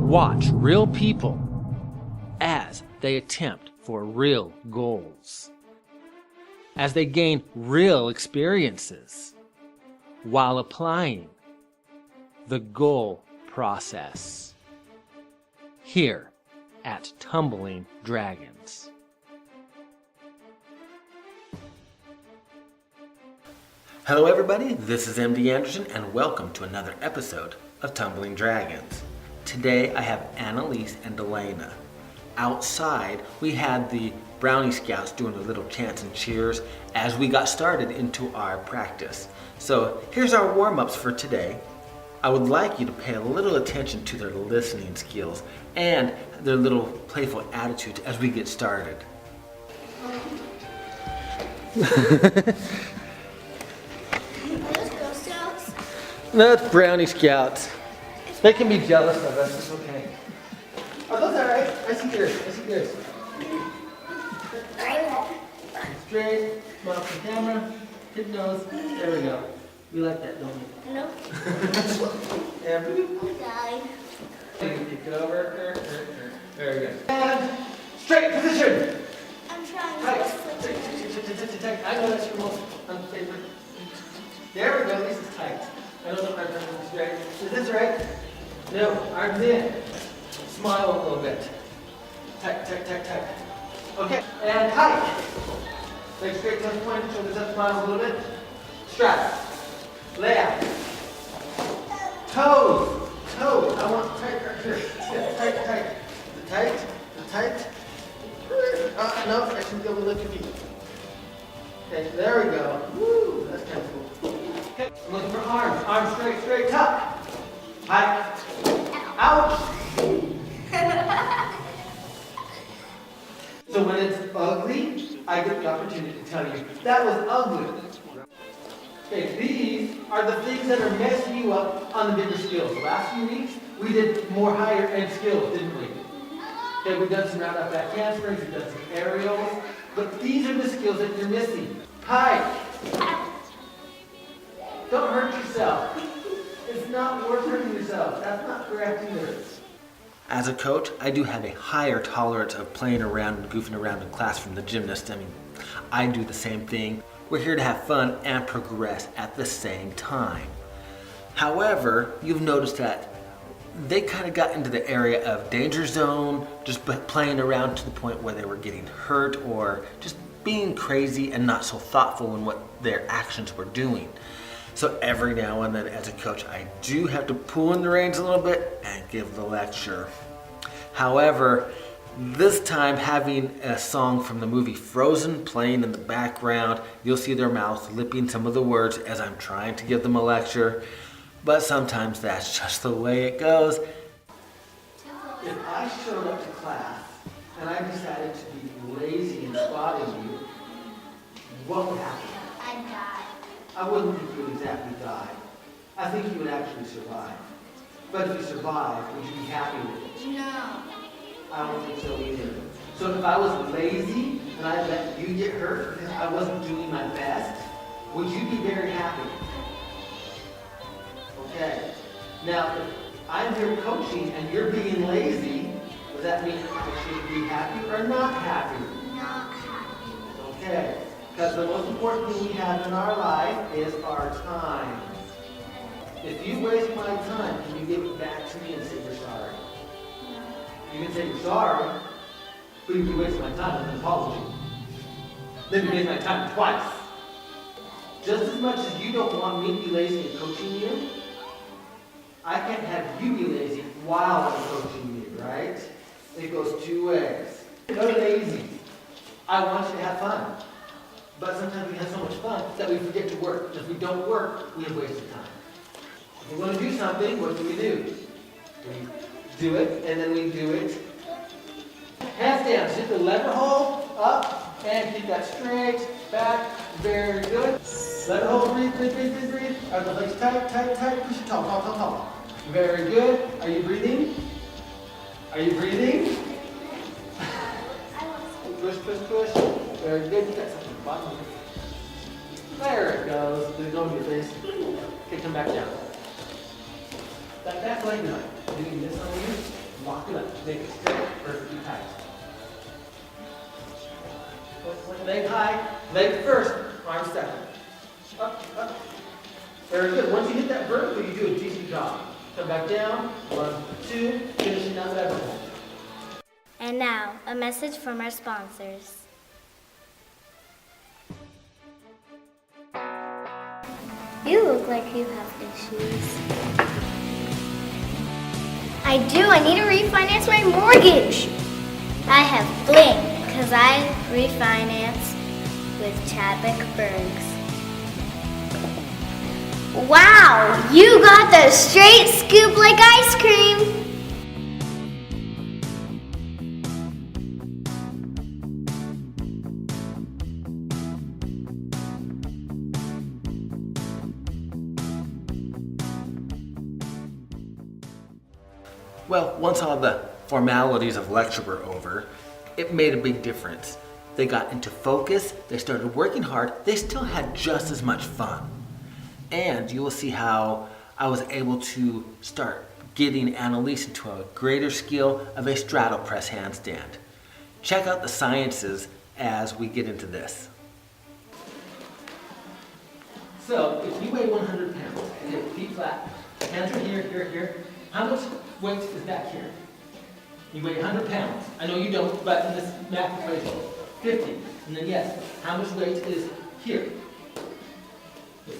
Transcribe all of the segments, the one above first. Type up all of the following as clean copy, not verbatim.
Watch real people as they attempt for real goals, as they gain real experiences while applying the goal process here at Tumbling Dragons. Hello everybody, this is MD Anderson and welcome to another episode of Tumbling Dragons. Today I have Annalise and Elena. Outside we had the Brownie Scouts doing a little chants and cheers as we got started into our practice. So here's our warm-ups for today. I would like you to pay a little attention to their listening skills and their little playful attitudes as we get started. No, it's Brownie Scouts. They can be jealous of us, it's okay. Are those alright? I see yours, Straight, smile for the camera, hit nose, there we go. We like that, don't we? No. Yeah, boop. I died. Kick it over, there we go. And straight position! I'm trying Tight, to tight. I know that's your most unfavorite. There we go, this is tight. I don't know if my arms are straight. Is this right? No, arms in. Smile a little bit. Tight. Okay, and tight. Legs straight, toes pointed, shoulders up, smile a little bit. Strap. Lay out. Toes. I want tight right here. Tight. No, I should be able to lift your feet. Okay, there we go. Woo, that's kind of cool. Okay, I'm looking for arms. Arms straight, tuck. High. Ouch. So when it's ugly, I get the opportunity to tell you, that was ugly. Okay, these are the things that are messing you up on the bigger skills. The last few weeks, we did more higher end skills, didn't we? Okay, we've done some round up back handsprings, we've done some aerials, but these are the skills that you're missing. High. Don't hurt yourself. It's not worth hurting yourself. That's not correct either. As a coach, I do have a higher tolerance of playing around and goofing around in class from the gymnast. I mean, I do the same thing. We're here to have fun and progress at the same time. However, you've noticed that they kind of got into the area of danger zone, just playing around to the point where they were getting hurt or just being crazy and not so thoughtful in what their actions were doing. So every now and then as a coach, I do have to pull in the reins a little bit and give the lecture. However, this time having a song from the movie Frozen playing in the background, you'll see their mouths lipping some of the words as I'm trying to give them a lecture, but sometimes that's just the way it goes. If I showed up to class and I decided to be lazy and spotting you, what would happen? I'd die. I wouldn't think you would exactly die. I think you would actually survive. But if you survive, would you be happy with it? No. I don't think so either. So if I was lazy and I let you get hurt because I wasn't doing my best, would you be very happy? Okay. Now, if I'm here coaching and you're being lazy, does that mean I should be happy or not happy? Not happy. Okay. Because the most important thing we have in our life is our time. If you waste my time, can you give it back to me and say you're sorry? No. You can say you're sorry, but if you waste my time with an apology, then you waste my time twice. Just as much as you don't want me to be lazy in coaching you, I can't have you be lazy while I'm coaching you, right? It goes two ways. No lazy. I want you to have fun. But sometimes we have so much fun that we forget to work. If we don't work, we have wasted time. If we want to do something, what do? We do it, and then we do it. Hands down, hit the lever hold, up, and keep that straight, back, very good. Lever hold, breathe. Are the legs tight, push it tall. Very good. Are you breathing? Push. Very good. You got something at the bottom. There it goes. Did it go in your face? Okay, come back down. Back leg nut. You can this on you. Lock it up. Make it straight, perfectly tight. Leg high, leg first, arm second. Up, up. Very good. Once you hit that vertical, you do a decent job. Come back down. 1, 2, finishing that lever hold. And now, a message from our sponsors. You look like you have issues. I do. I need to refinance my mortgage. I have bling because I refinance with Chadwick Bergs. Wow, you got the straight scoop like ice cream. Well, once all the formalities of lecture were over, it made a big difference. They got into focus, they started working hard, they still had just as much fun. And you will see how I was able to start getting Annalise into a greater skill of a straddle press handstand. Check out the sciences as we get into this. So, if you weigh 100 pounds, okay, feet flat, hands are here, here, here. How much weight is back here? You weigh 100 pounds. I know you don't, but in this math equation, 50. And then yes, how much weight is here?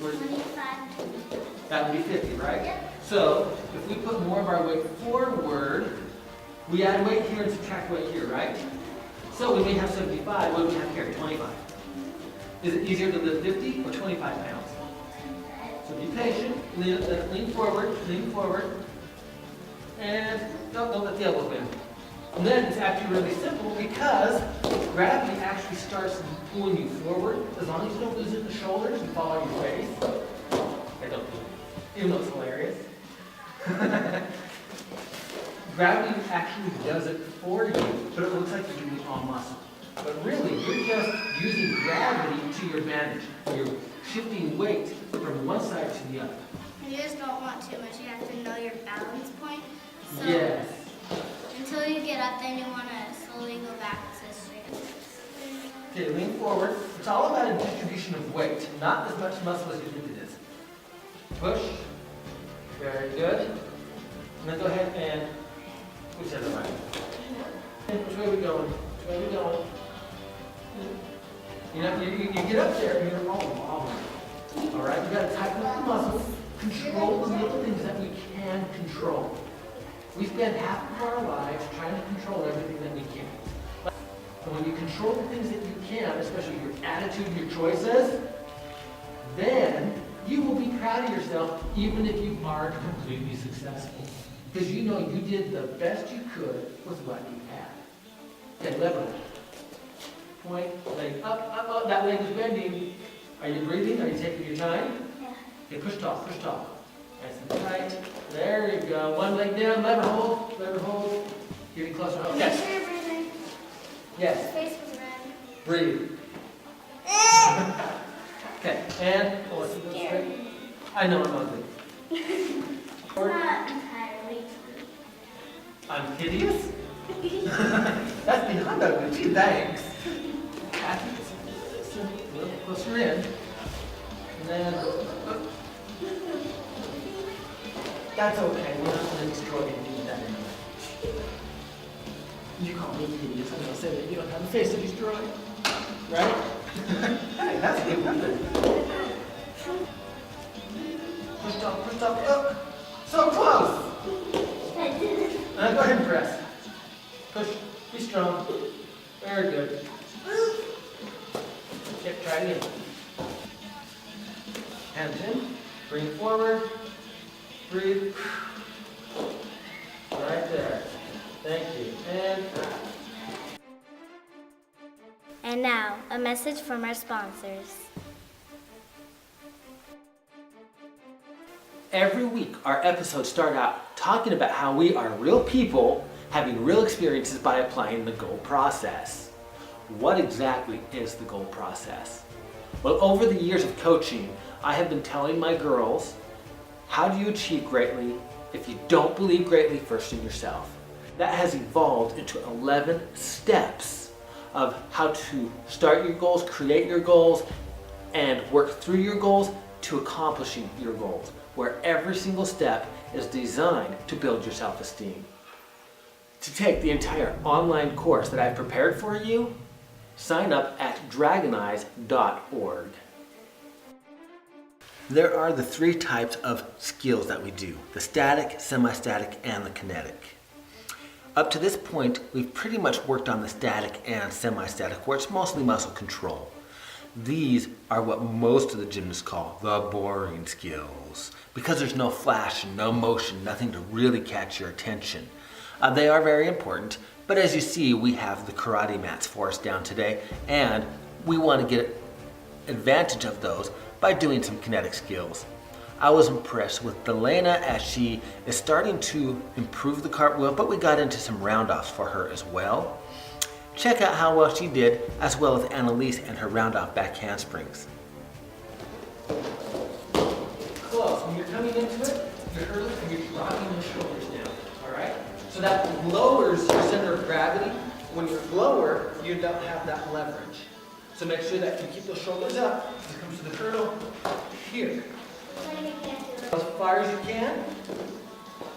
25. That would be 50, right? Yep. So, if we put more of our weight forward, we add weight here and subtract weight here, right? So we may have 75, what do we have here? 25. Is it easier to lift 50 or 25 pounds? So be patient, lean forward, and don't let the elbow bend. And then it's actually really simple because gravity actually starts pulling you forward. As long as you don't lose it in the shoulders and fall on your face. I don't do it, even though it's hilarious. Gravity actually does it for you, but it looks like you're doing all muscle. But really, you're just using gravity to your advantage. You're shifting weight from one side to the other. You just don't want too much. You have to know your balance point. So Yes. until you get up, then you want to slowly go back to straight. Okay, lean forward. It's all about a distribution of weight, not as much muscle as you think it is. Push. Very good. And then go ahead and which other way? Which way are we going? Which way are we going? You know, you get up there and you're all wobbling. All right, you got to tighten up the muscles, control the little things that we can control. We spend half of our lives trying to control everything that we can. But when you control the things that you can, especially your attitude, your choices, then you will be proud of yourself even if you aren't completely successful. Because you know you did the best you could with what you had. Okay, lever. Point, leg up, up, up. That leg is bending. Are you breathing? Are you taking your time? Yeah. Okay, push top, push top. Nice and tight. There you go. One leg down, lever hold, lever hold. Getting closer. Make Yes. sure you're breathing. Yes. His face was red. Breathe. Okay, and oh, let's go straight. I know I'm ugly. Not entirely. I'm hideous? That's beyond ugly. Gee, thanks. Kathy, a little closer in. And then, that's okay. We're not going to destroy anything with that anyway. You call me hideous. I'm going to say that you don't have a face to destroy. Right? Hey, that's a good method. Push up, up. So close. I did it. Now go ahead and press. Push. Be strong. Very good. Okay, try it again. Hands in. Bring forward. Breathe. Right there. Thank you. And And now, a message from our sponsors. every week our episodes start out talking about how we are real people having real experiences by applying the goal process. What exactly is the goal process? Well, over the years of coaching, I have been telling my girls, how do you achieve greatly if you don't believe greatly first in yourself? that has evolved into 11 steps of how to start your goals, create your goals, and work through your goals to accomplishing your goals, where every single step is designed to build your self-esteem. To take the entire online course that I've prepared for you, sign up at dragonize.org. There are the 3 types of skills that we do: the static, semi-static, and the kinetic. Up to this point, we've pretty much worked on the static and semi-static, where it's mostly muscle control. These are what most of the gymnasts call the boring skills, because there's no flash and no motion, nothing to really catch your attention. They are very important, but as you see, we have the karate mats for us down today, and we want to get advantage of those by doing some kinetic skills. I was impressed with Delana as she is starting to improve the cartwheel, but we got into some round-offs for her as well. Check out how well she did, as well as Annalise and her round-off back handsprings. Close. When you're coming into it, you're hurling and you're dropping your shoulders down, all right? So that lowers your center of gravity. When you're lower, you don't have that leverage. So make sure that you keep those shoulders up. When it comes to the hurdle, here. As far as you can.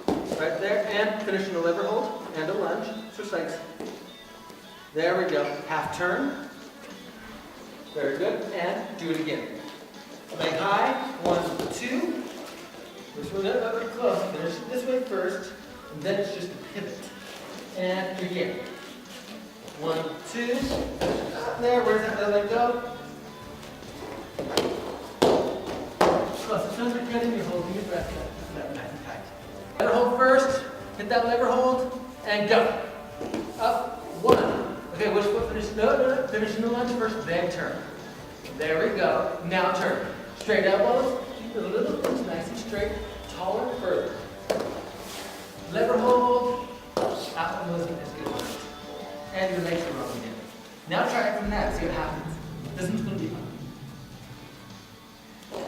Right there. And finishing a lever hold and a lunge. Switch legs. There we go. Half turn. Very good. And do it again. Leg high. 1, 2. This one up close. Finish it this way first. And then it's just a pivot. And again. 1, 2. Up there. Where's that other leg go? Close. Sometimes you're cutting, you're holding your breath. That nice and tight. Lever hold first. Hit that lever hold. And go. Up. 1. Okay, which foot finish? No. Finishing the lunge first, then turn. There we go. Now turn. Straight elbows. Keep the little things nice and straight. Taller, further. Lever hold. That one wasn't as good. And your legs are rubbing in. Now try it from that. See what happens. This one's going to be fun.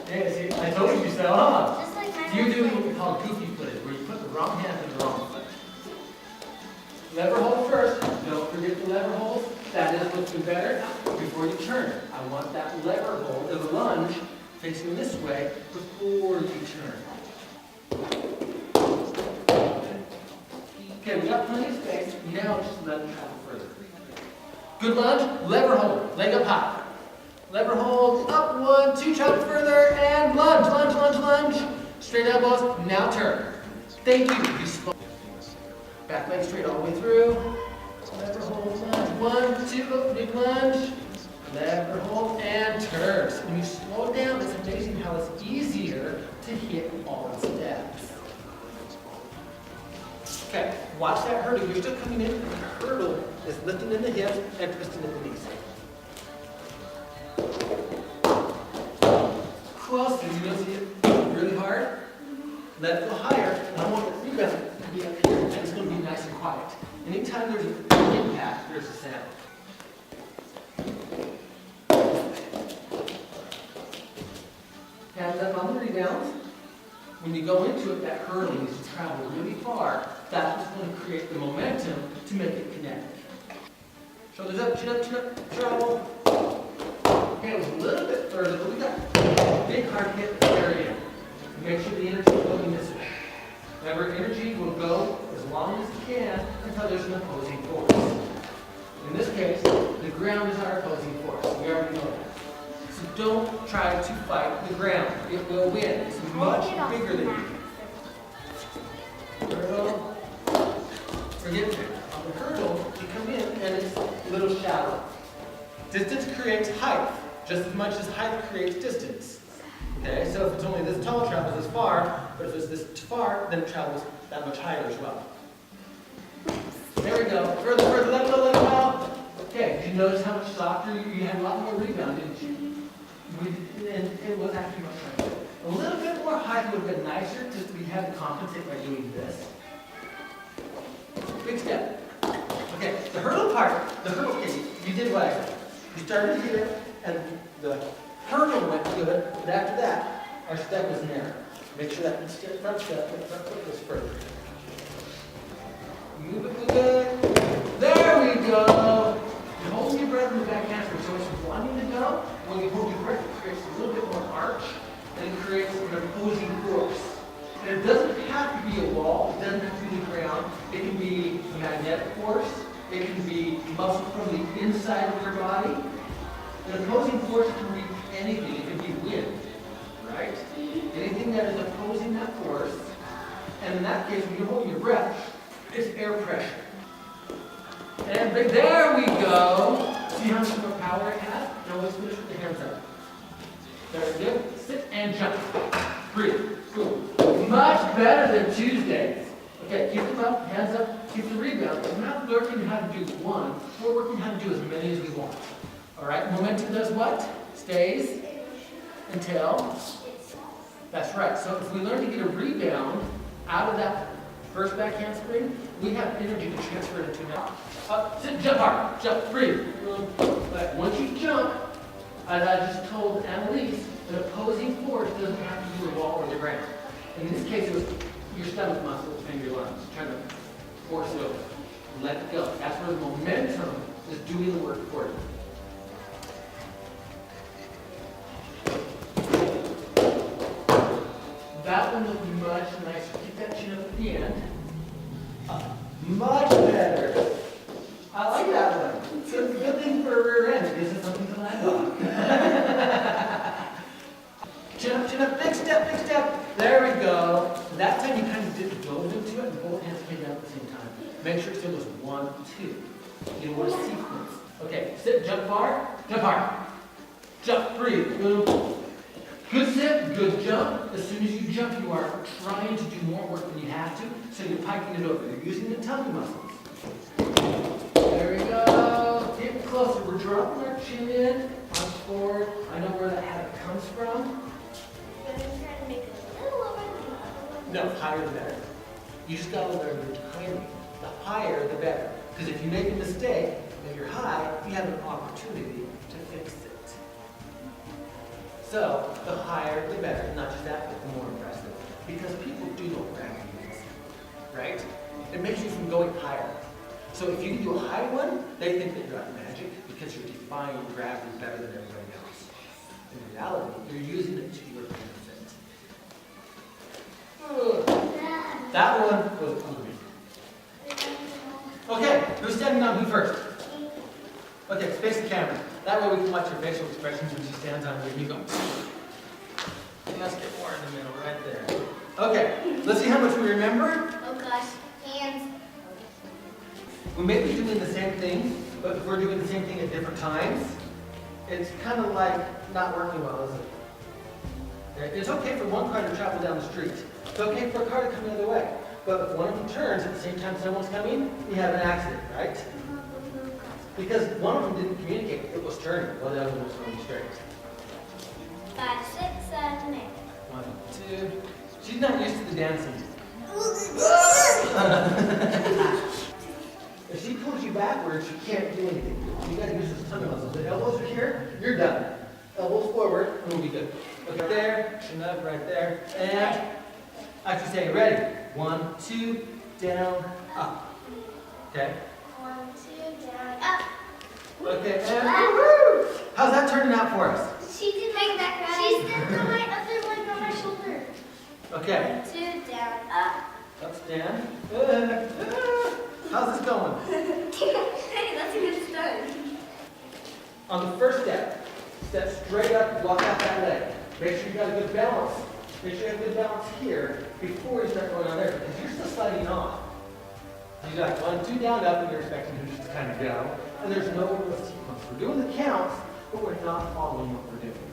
Yeah, see, I told you so, huh? Just like You're doing what we call goofy footed, where you put the wrong hand in the wrong foot. Lever hold first. Don't forget the lever hold. That is what's been better before you turn. I want that lever hold, or the lunge, facing this way before you turn. Okay, we got plenty of space. Now just let them travel further. Good lunge, lever hold, leg up high. Lever hold, up, 1, 2, travel further, and lunge, lunge, lunge, lunge. Straight elbows, now turn. Thank you. You slow. Back leg straight all the way through. Lever hold, lunge. 1, 2, big lunge. Lever hold and turns. When you slow down, it's amazing how it's easier to hit all the steps. Okay, watch that hurdle. You're still coming in. The hurdle is lifting in the hips and twisting at the knees. Close. You don't see it really hard. Let it go higher. And I want the rebound to be up here. And it's going to be nice and quiet. Anytime there's an impact, there's a sound. And then on the rebound, when you go into it, that hurdle needs to travel really far. That's what's going to create the momentum to make it kinetic. Shoulders up, chin up, chin up, travel. Okay, it was a little bit further, but we got a big hard hit at the very end. Make sure the energy is going this way. Remember, energy will go as long as it can until there's an opposing force. In this case, the ground is our opposing force. We already know that. So don't try to fight the ground. It will win. It's much bigger than you. Hurdle. Forget it. On the hurdle, you come in and it's a little shallow. Distance creates height, just as much as height creates distance. Okay, so if it's only this tall, it travels this far, but if it's this far, then it travels that much higher as well. There we go. Further, further, let go, let go. Okay, did you notice how much softer you had? A lot more rebound, didn't you? And it was actually much nicer. A little bit more height would have been nicer, just we had to compensate by doing this. Big step. Okay, the hurdle part, okay, you did what I said. You started here, and the hurdle went good, but after that, our step was narrow. Make sure that front foot goes further. Move it choice of wanting to go. When you hold your breath, it creates a little bit more arch, and it creates an opposing force. And it doesn't have to be a wall, it doesn't have to be the ground. It can be a magnetic force, it can be muscle from the inside of your body. An opposing force can be anything, it can be wind, right? Anything that is opposing that force. And in that case, when you're holding your breath, it's air pressure. And there we go. See how much more power it has? Now let's finish with the hands up. Very good. Sit and jump. Breathe. Cool. Much better than Tuesdays. Okay, keep them up, hands up, keep the rebound. We're not working how to do one, we're working how to do as many as we want. Alright, momentum does what? Stays until. That's right. So if we learn to get a rebound out of that first back handspring, we have energy to transfer it into now. Up, sit, jump hard, jump, breathe. But once you jump, as I just told Annalise, an opposing force doesn't have to do the wall or the ground. In this case, it was your stomach muscles and your lungs trying to force it over. Let it go. That's where the momentum is doing the work for you. That one looked much nicer. Keep that chin up at the end. Much better. I like that one. It's a good thing for a rear end. It gives us something to land on. Chin up, big step. There we go. That time you kind of dip both into it and both hands came down at the same time. Make sure it still goes 1, 2. You don't want to sequence. Okay, sit, jump hard, jump, breathe. Good sit, good jump. As soon as you jump, you are trying to do more work than you have to, so you're piking it over. You're using the tummy muscles. There we go. Get closer. We're dropping our chin in, arms forward. I know where that habit comes from. But I'm trying to make it a little lower than the other one. No, higher the better. You just got to learn the timing. The higher, the better. Because if you make a mistake and you're high, you have an opportunity to fix it. So, the higher, the better. Not just that, but the more impressive. Because people do know gravity is, right? It makes you from going higher. So if you can do a high one, they think that you're at magic because you're defying gravity better than everybody else. In reality, you're using it to your benefit. That one was ugly. Okay, who's standing on who first? Okay, face the camera. That way we can watch your facial expressions when she stands on you and you go. Let's get more in the middle, right there. Okay, let's see how much we remember. Oh gosh, hands. We may be doing the same thing, but if we're doing the same thing at different times, it's kind of like not working well, is it? Okay, it's okay for one car to travel down the street. It's okay for a car to come the other way. But if one of them turns at the same time someone's coming, you have an accident, right? Because one of them didn't communicate. It was turning, while the other one was going straight. 5, 6, 7, 8. 1, 2. She's not used to the dancing. If she pulls you backwards, you can't do anything. You got to use those tummy muscles. The elbows are here, you're done. Elbows forward, and we'll be good. Okay, there, chin up, right there. And after saying ready, 1, 2, down, up. Okay? 1, 2, down, up. Okay, and woo-hoo! How's that turning out for us? She did make that right. She stepped on my other leg on my shoulder. Okay. 1, 2, down, up. Up, stand. How's this going? Hey, that's a good start. On the first step, step straight up, walk out that leg. Make sure you got a good balance. Make sure you have good balance here before you start going on there, because you're still sliding on. You got 1, 2, down, up, and you're expecting to just kind of go. And there's no real sequence. We're doing the counts, but we're not following what we're doing.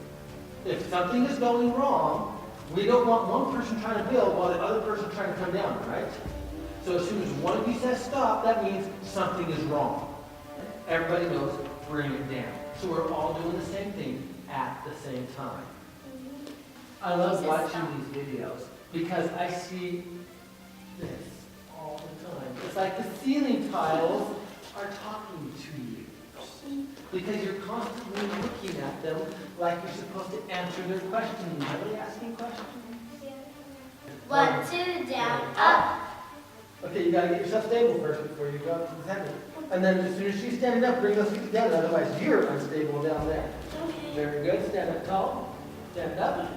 If something is going wrong, we don't want one person trying to build while the other person trying to come down, right? So as soon as one of you says stop, that means something is wrong. Everybody knows, bring it down. So we're all doing the same thing at the same time. I love watching these videos because I see this all the time. It's like the ceiling tiles are talking to you. Because you're constantly looking at them like you're supposed to answer their questions. Are they asking questions? Yeah. 1, 2, down, up. Okay, you gotta get yourself stable first before you go to the center. And then as soon as she's standing up, bring those feet together, otherwise you're unstable down there. Very good. Stand up tall. Stand up.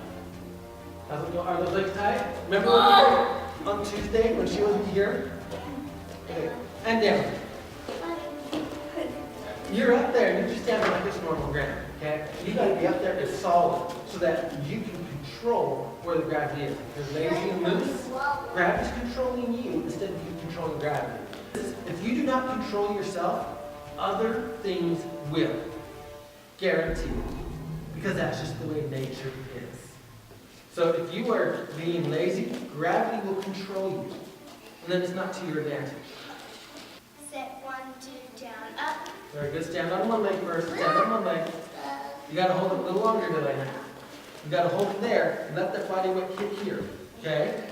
How's it go? Are those legs tight? Remember on Tuesday when she wasn't here? Okay. And down. You're up there and you just stand like this normal ground, okay? You gotta be up there as solid so that you can control where the gravity is. If you're lazy and loose, gravity's controlling you instead of you controlling gravity. If you do not control yourself, other things will. Guaranteed. Because that's just the way nature is. So if you are being lazy, gravity will control you. And then it's not to your advantage. Set 1, 2, down, up. Very good. Stand on one leg first. Stand on one leg. You got to hold it a little longer, Delana. You got to hold it there and let that body weight hit here. Okay?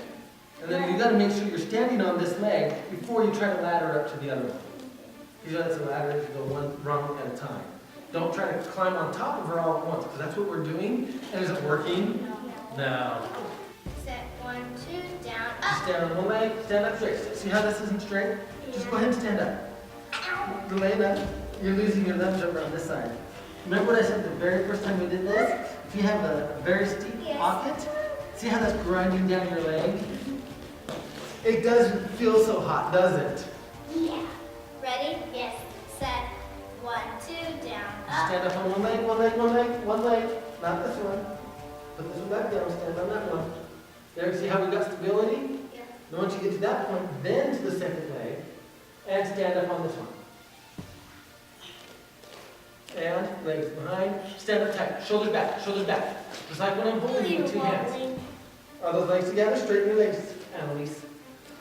And then you got to make sure you're standing on this leg before you try to ladder up to the other one. Usually that's a ladder, you go one rung at a time. Don't try to climb on top of her all at once, because that's what we're doing. And is it working? No. Set 1, 2, down, Just up. stand on one leg. Stand up straight. See how this isn't straight? Just go ahead and stand up. Delana, you're losing your lunge over on this side. Remember what I said the very first time we did this? If you have a very steep pocket, see how that's grinding down your leg? It doesn't feel so hot, does it? Yeah. Ready? Yes. Set 1, 2, down, up. Stand up on one leg, one leg, one leg, one leg. Not this one. Put this one back down, stand on that one. There, see how we got stability? Yeah. Now once you get to that point, then to the second leg, and stand up on this one. And legs behind, stand up tight, shoulders back, just like when I'm holding you with two hands. Are those legs together? Straighten your legs, Annalise.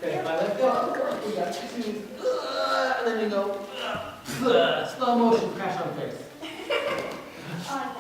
Okay, if I let go, we got two, and then you go, slow motion, crash on face. Oh,